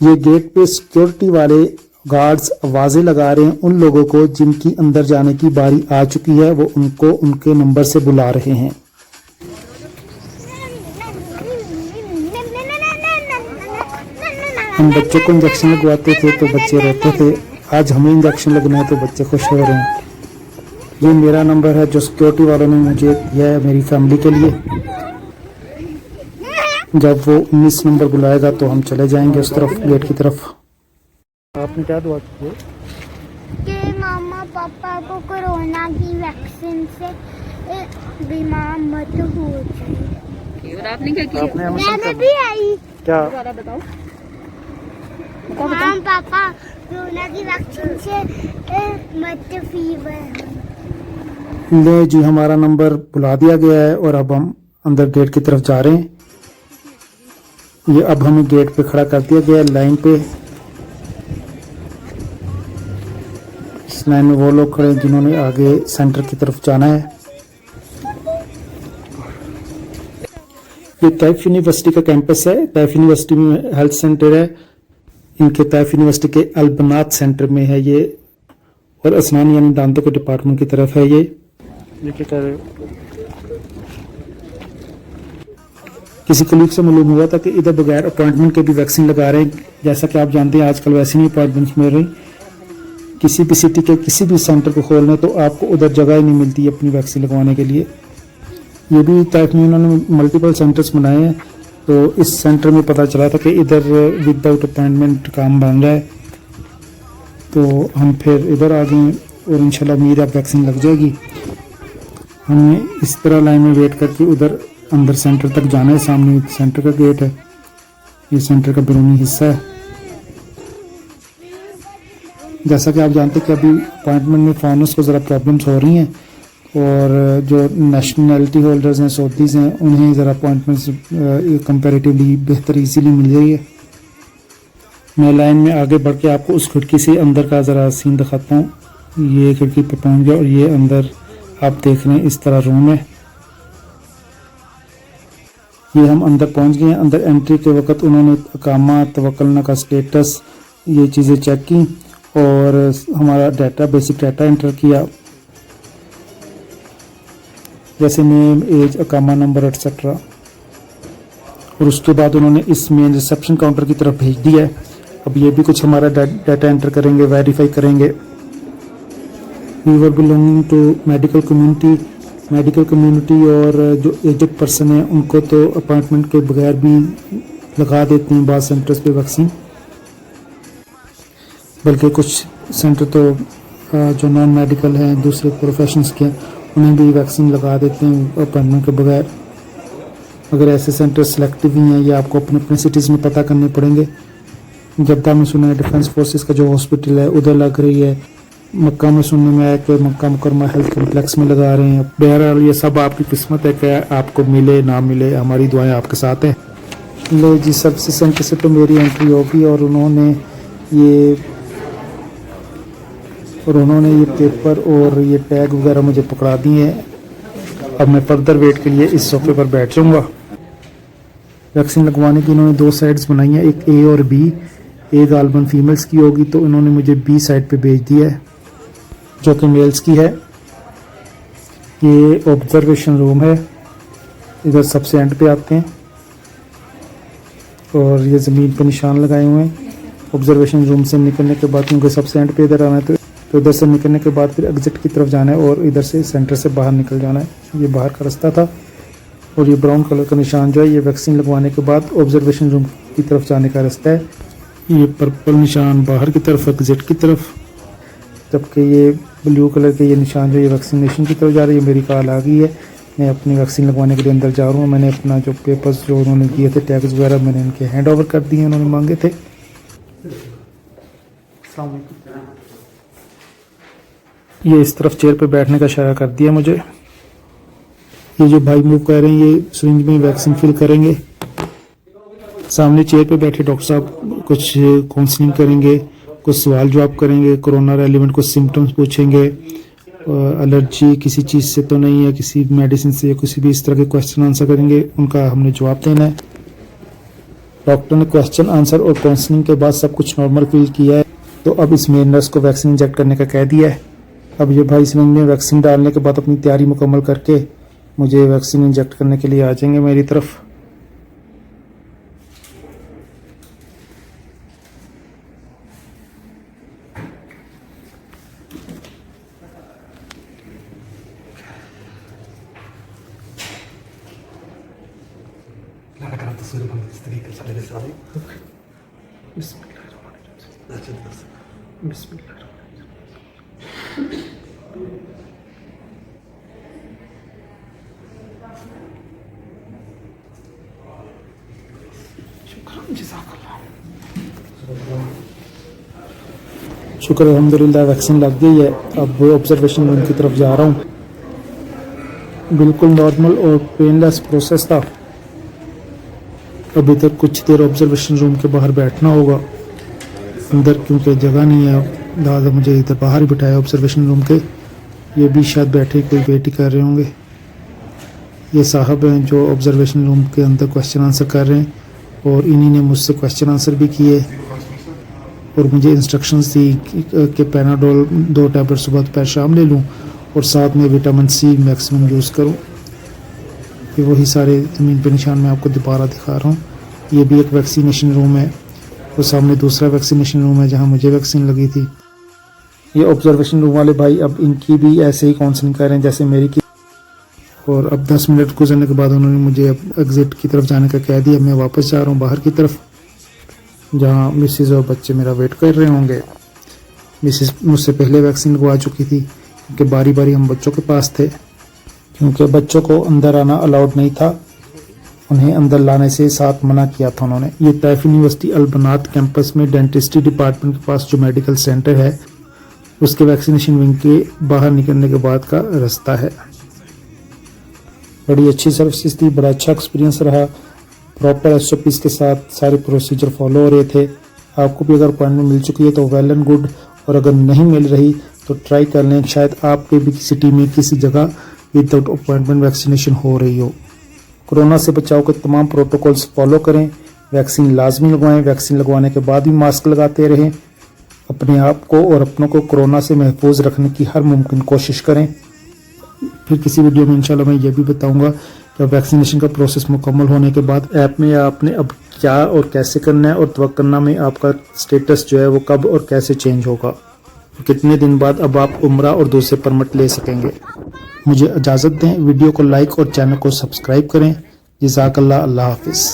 ये गेट पे सिक्योरिटी वाले गार्ड्स आवाजें लगा रहे हैं उन लोगों को जिनकी अंदर जाने की बारी आ चुकी है, वो उनको उनके नंबर से बुला रहे हैं। हम बच्चों को इंजेक्शन लगवाते थे तो बच्चे रोते थे, आज हमें इंजेक्शन लगना है तो बच्चे खुश हो रहे हैं। ये मेरा नंबर है जो सिक्योरिटी वालों ने मुझे दिया है मेरी फैमिली के लिए। जब वो 19 नंबर बुलाएगा तो हम चले जाएंगे उस तरफ, गेट की तरफ। आपने क्या दुआ की है? कि मामा पापा को कोरोना की वैक्सीन से बीमार मत हो जाए। और आपने क्या किया? मैं भी आई। क्या बताओ। मामा पापा कोरोना की वैक्सीन से मत फीवर। ले जी, हमारा नंबर बुला दिया गया है और अब हम अंदर गेट की तरफ जा रहे हैं। ये अब हमें गेट पे खड़ा कर दिया गया है लाइन पे। इस लाइन में वो लोग खड़े हैं जिन्होंने आगे सेंटर की तरफ जाना है। ये तैफ यूनिवर्सिटी का कैंपस है। तैफ यूनिवर्सिटी में हेल्थ सेंटर है। इनके तैफ यूनिवर्सिटी के अलबनात सेंटर में है ये, और असनान यानी दांतों के डिपार्टमेंट की तरफ है ये क्या कर रहे हो? किसी कलीग से मालूम हुआ था कि इधर बगैर अपॉइंटमेंट के भी वैक्सीन लगा रहे हैं। जैसा कि आप जानते हैं आजकल वैसे नहीं अपॉइंटमेंट्स मिल रही। किसी भी सिटी के किसी भी सेंटर को खोलने तो आपको उधर जगह ही नहीं मिलती है अपनी वैक्सीन लगवाने के लिए। ये भी टाइप में उन्होंने मल्टीपल सेंटर्स बनाए हैं, तो इस सेंटर में पता चला था कि इधर विदाउट अपॉइंटमेंट काम बन रहा है, तो हम फिर इधर आ गए और इंशाल्लाह उम्मीद है वैक्सीन लग जाएगी। हमें इस तरह लाइन में वेट करके उधर अंदर सेंटर तक जाना है। सामने सेंटर का गेट है, ये सेंटर का बैरूनी हिस्सा है। जैसा कि आप जानते हैं कि अभी अपॉइंटमेंट में फॉरनर्स को ज़रा प्रॉब्लम्स हो रही हैं, और जो नेशनैलिटी होल्डर्स हैं, सऊदीज़ हैं, उन्हें ज़रा अपॉइंटमेंट्स कंपैरेटिवली बेहतर इजीली मिल रही है। मैं लाइन में आगे बढ़ के आपको उस खिड़की से अंदर का ज़रा सीन दिखाता हूँ। ये खिड़की पे पहुँच गया और ये अंदर आप देख रहे हैं इस तरह रूम है। ये हम अंदर पहुंच गए हैं। अंदर एंट्री के वक्त उन्होंने अकामा, तवक्कुलना का स्टेटस, ये चीज़ें चेक की और हमारा डाटा, बेसिक डाटा एंटर किया, जैसे नेम, एज, अकामा नंबर एटसेट्रा। और उसके बाद उन्होंने इस मेन रिसेप्शन काउंटर की तरफ भेज दिया है। अब ये भी कुछ हमारा डाटा एंटर करेंगे, वेरीफाई करेंगे। We were belonging to medical community और जो एजेड पर्सन है उनको तो अपॉइंटमेंट के बगैर भी लगा देते हैं बाद सेंटर्स पे वैक्सीन, बल्कि कुछ सेंटर तो जो नॉन मेडिकल हैं, दूसरे प्रोफेशंस के, उन्हें भी वैक्सीन लगा देते हैं अपॉइंटमेंट के बगैर। अगर ऐसे सेंटर सिलेक्टिव ही हैं, ये आपको अपने अपने सिटीज़ में पता करने पड़ेंगे। जद्दा में सुना है डिफेंस फोर्सेस का जो हॉस्पिटल है उधर लग रही है। मक्का में सुनने में आया कि मक्का मुकरमा हेल्थ कम्प्लेक्स में लगा रहे हैं। बहरहाल ये सब आपकी किस्मत है कि आपको मिले ना मिले, हमारी दुआएं आपके साथ हैं। ले जी, सबसे सेंटर से तो मेरी एंट्री होगी और उन्होंने ये पेपर और ये टैग वगैरह मुझे पकड़ा दिए हैं। अब मैं फर्दर वेट के लिए इस सोफे पर बैठ जाऊँगा। वैक्सीन लगवाने की इन्होंने 2 साइड्स बनाई हैं, एक ए और बी। ए गालबन फीमेल्स की होगी तो इन्होंने मुझे बी साइड पे भेज दिया है जो कि मेल्स की है। ये ऑब्जर्वेशन रूम है, इधर सबसे एंड पे आते हैं और ये ज़मीन पे निशान लगाए हुए हैं। ऑब्जर्वेशन रूम से निकलने के बाद क्योंकि सबसे एंड पे इधर आना है तो इधर से निकलने के बाद फिर एग्जिट की तरफ जाना है और इधर से सेंटर से बाहर निकल जाना है। ये बाहर का रास्ता था और ये ब्राउन कलर का निशान जो है ये वैक्सीन लगवाने के बाद ऑब्जर्वेशन रूम की तरफ जाने का रास्ता है। ये पर्पल निशान बाहर की तरफ, एग्जिट की तरफ, जबकि ये ब्लू कलर के ये निशान जो ये वैक्सीनेशन की तरफ जा रही है। मेरी कॉल आ गई है, मैं अपनी वैक्सीन लगवाने के लिए अंदर जा रहा हूँ। मैंने अपना जो पेपर्स जो उन्होंने दिए थे, टैग्स वगैरह, मैंने इनके हैंड ओवर कर दिए, उन्होंने मांगे थे। ये इस तरफ चेयर पे बैठने का इशारा कर दिया मुझे। ये जो भाई मूव कर रहे हैं ये सिरिंज में वैक्सीन फिल करेंगे। सामने चेयर पे बैठे डॉक्टर साहब कुछ काउंसलिंग करेंगे, कुछ सवाल जवाब करेंगे, कोरोना रेलिवेंट कुछ सिम्टम्स पूछेंगे एलर्जी किसी चीज़ से तो नहीं है, किसी मेडिसिन से या किसी भी इस तरह के क्वेश्चन आंसर करेंगे, उनका हमने जवाब देना है। डॉक्टर ने क्वेश्चन आंसर और काउंसलिंग के बाद सब कुछ नॉर्मल फील किया है, तो अब इस मेन नर्स को वैक्सीन इंजेक्ट करने का कह दिया है। अब ये भाई सिरिंज में वैक्सीन डालने के बाद अपनी तैयारी मुकम्मल करके मुझे वैक्सीन इंजेक्ट करने के लिए आ जाएंगे मेरी तरफ। शुक्र अल्हम्दुलिल्लाह वैक्सीन लग गई है। अब ऑब्जर्वेशन रूम की तरफ जा रहा हूँ। बिल्कुल नॉर्मल और पेनलेस प्रोसेस था। अभी तक कुछ देर ऑब्जर्वेशन रूम के बाहर बैठना होगा, अंदर क्योंकि जगह नहीं है, लिहाजा मुझे इधर बाहर ही बिठाया ऑब्जर्वेशन रूम के। ये भी शायद बैठे कोई वेट ही कर रहे होंगे। ये साहब हैं जो ऑब्जर्वेशन रूम के अंदर क्वेश्चन आंसर कर रहे हैं, और इन्हीं ने मुझसे क्वेश्चन आंसर भी किए और मुझे इंस्ट्रक्शंस दी कि पैनाडोल 2 टैबलेट सुबह दोपहर शाम ले लूँ और साथ में विटामिन सी मैक्सिमम यूज़ करूँ। ये वही सारे ज़मीन पे निशान मैं आपको दोबारा दिखा रहा हूँ। ये भी एक वैक्सीनेशन रूम है और सामने दूसरा वैक्सीनेशन रूम है जहाँ मुझे वैक्सीन लगी थी। ये ऑब्जर्वेशन रूम वाले भाई अब इनकी भी ऐसे ही काउंसलिंग कर रहे हैं जैसे मेरी की, और अब 10 मिनट गुजरने के बाद उन्होंने मुझे अब एग्ज़िट की तरफ जाने का कह दिया। मैं वापस जा रहा हूँ बाहर की तरफ, जहाँ मिसेज़ और बच्चे मेरा वेट कर रहे होंगे। मिसेज़ मुझसे पहले वैक्सीन लगवा चुकी थी क्योंकि बारी बारी हम बच्चों के पास थे, क्योंकि बच्चों को अंदर आना अलाउड नहीं था, उन्हें अंदर लाने से साथ मना किया था उन्होंने। ये तैफ यूनिवर्सिटी अलबनात कैंपस में डेंटिस्ट्री डिपार्टमेंट के पास जो मेडिकल सेंटर है उसके वैक्सीनेशन विंग के बाहर निकलने के बाद का रास्ता है। बड़ी अच्छी सर्विसेज थी, बड़ा अच्छा एक्सपीरियंस रहा। प्रॉपर SOPs के साथ सारे प्रोसीजर फॉलो हो रहे थे। आपको भी अगर अपॉइंटमेंट मिल चुकी है तो वेल एंड गुड, और अगर नहीं मिल रही तो ट्राई कर लें, शायद आपके भी सिटी में किसी जगह विदाउट अपॉइंटमेंट वैक्सीनेशन हो रही हो। कोरोना से बचाव के तमाम प्रोटोकॉल्स फॉलो करें, वैक्सीन लाजमी लगवाएं, वैक्सीन लगवाने के बाद भी मास्क लगाते रहें, अपने आप को और अपनों को कोरोना से महफूज रखने की हर मुमकिन कोशिश करें। फिर किसी वीडियो में इंशाल्लाह मैं ये भी बताऊंगा कि वैक्सीनेशन का प्रोसेस मुकम्मल होने के बाद ऐप में आपने अब क्या और कैसे करना है, और तवक्कुना में आपका स्टेटस जो है वो कब और कैसे चेंज होगा, कितने दिन बाद अब आप उम्रा और दूसरे परमिट ले सकेंगे। मुझे इजाज़त दें, वीडियो को लाइक और चैनल को सब्सक्राइब करें। जज़ाकल्लाह, अल्लाह हाफिज़।